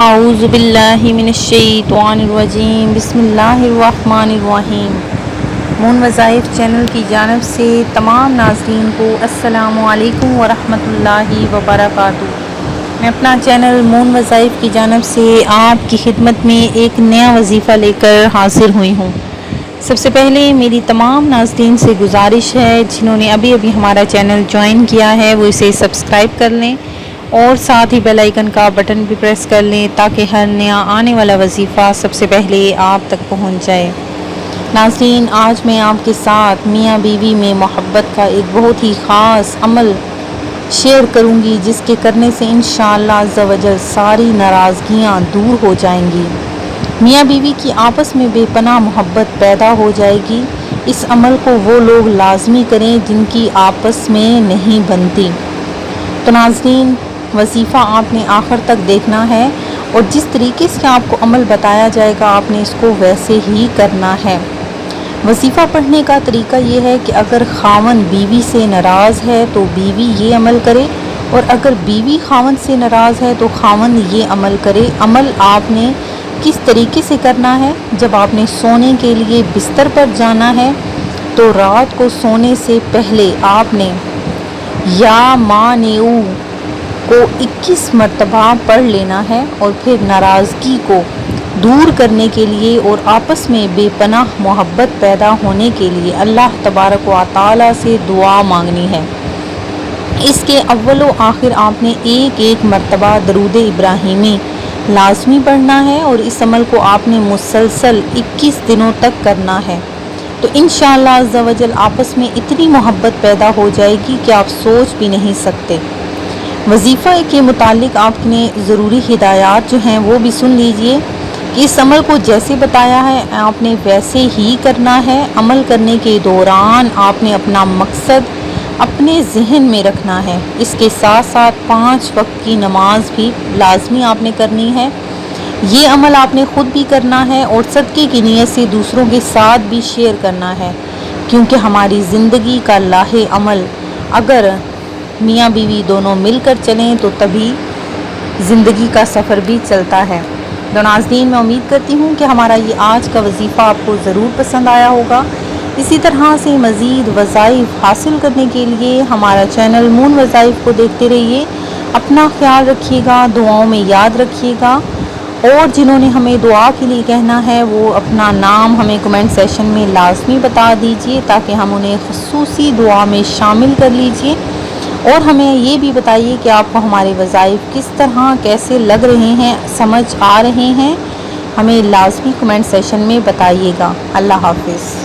اعوذ باللہ من الشیطان الرجیم بسم اللہ الرحمن الرحیم۔ مون وظائف چینل کی جانب سے تمام ناظرین کو السلام علیکم ورحمۃ اللہ وبرکاتہ۔ میں اپنا چینل مون وظائف کی جانب سے آپ کی خدمت میں ایک نیا وظیفہ لے کر حاضر ہوئی ہوں۔ سب سے پہلے میری تمام ناظرین سے گزارش ہے، جنہوں نے ابھی ہمارا چینل جوائن کیا ہے وہ اسے سبسکرائب کر لیں اور ساتھ ہی بیل آئیکن کا بٹن بھی پریس کر لیں تاکہ ہر نیا آنے والا وظیفہ سب سے پہلے آپ تک پہنچ جائے۔ ناظرین، آج میں آپ کے ساتھ میاں بیوی میں محبت کا ایک بہت ہی خاص عمل شیئر کروں گی، جس کے کرنے سے انشاءاللہ عز و جل ساری ناراضگیاں دور ہو جائیں گی، میاں بیوی کی آپس میں بے پناہ محبت پیدا ہو جائے گی۔ اس عمل کو وہ لوگ لازمی کریں جن کی آپس میں نہیں بنتی۔ تو ناظرین، وظیفہ آپ نے آخر تک دیکھنا ہے اور جس طریقے سے آپ کو عمل بتایا جائے گا آپ نے اس کو ویسے ہی کرنا ہے۔ وظیفہ پڑھنے کا طریقہ یہ ہے کہ اگر خاوند بیوی سے ناراض ہے تو بیوی یہ عمل کرے، اور اگر بیوی خاوند سے ناراض ہے تو خاوند یہ عمل کرے۔ عمل آپ نے کس طریقے سے کرنا ہے؟ جب آپ نے سونے کے لیے بستر پر جانا ہے تو رات کو سونے سے پہلے آپ نے یا مانعو کو 21 مرتبہ پڑھ لینا ہے، اور پھر ناراضگی کو دور کرنے کے لیے اور آپس میں بے پناہ محبت پیدا ہونے کے لیے اللہ تبارک و تعالی سے دعا مانگنی ہے۔ اس کے اول و آخر آپ نے ایک مرتبہ درود ابراہیمی لازمی پڑھنا ہے، اور اس عمل کو آپ نے مسلسل 21 دنوں تک کرنا ہے۔ تو انشاءاللہ عز و جل آپس میں اتنی محبت پیدا ہو جائے گی کہ آپ سوچ بھی نہیں سکتے۔ وظیفہ کے متعلق آپ نے ضروری ہدایات جو ہیں وہ بھی سن لیجئے کہ اس عمل کو جیسے بتایا ہے آپ نے ویسے ہی کرنا ہے۔ عمل کرنے کے دوران آپ نے اپنا مقصد اپنے ذہن میں رکھنا ہے۔ اس کے ساتھ ساتھ 5 وقت کی نماز بھی لازمی آپ نے کرنی ہے۔ یہ عمل آپ نے خود بھی کرنا ہے اور صدقے کی نیت سے دوسروں کے ساتھ بھی شیئر کرنا ہے، کیونکہ ہماری زندگی کا لاہ عمل اگر میاں بیوی دونوں مل کر چلیں تو تبھی زندگی کا سفر بھی چلتا ہے۔ تو ناظرین، میں امید کرتی ہوں کہ ہمارا یہ آج کا وظیفہ آپ کو ضرور پسند آیا ہوگا۔ اسی طرح سے مزید وظائف حاصل کرنے کے لیے ہمارا چینل مون وظائف کو دیکھتے رہیے۔ اپنا خیال رکھیے گا، دعاؤں میں یاد رکھیے گا، اور جنہوں نے ہمیں دعا کے لیے کہنا ہے وہ اپنا نام ہمیں کمنٹ سیشن میں لازمی بتا دیجئے تاکہ ہم انہیں خصوصی دعا میں شامل کر لیجئے، اور ہمیں یہ بھی بتائیے کہ آپ کو ہمارے وظائف کس طرح کیسے لگ رہے ہیں، سمجھ آ رہے ہیں، ہمیں لازمی کمنٹ سیشن میں بتائیے گا۔ اللہ حافظ۔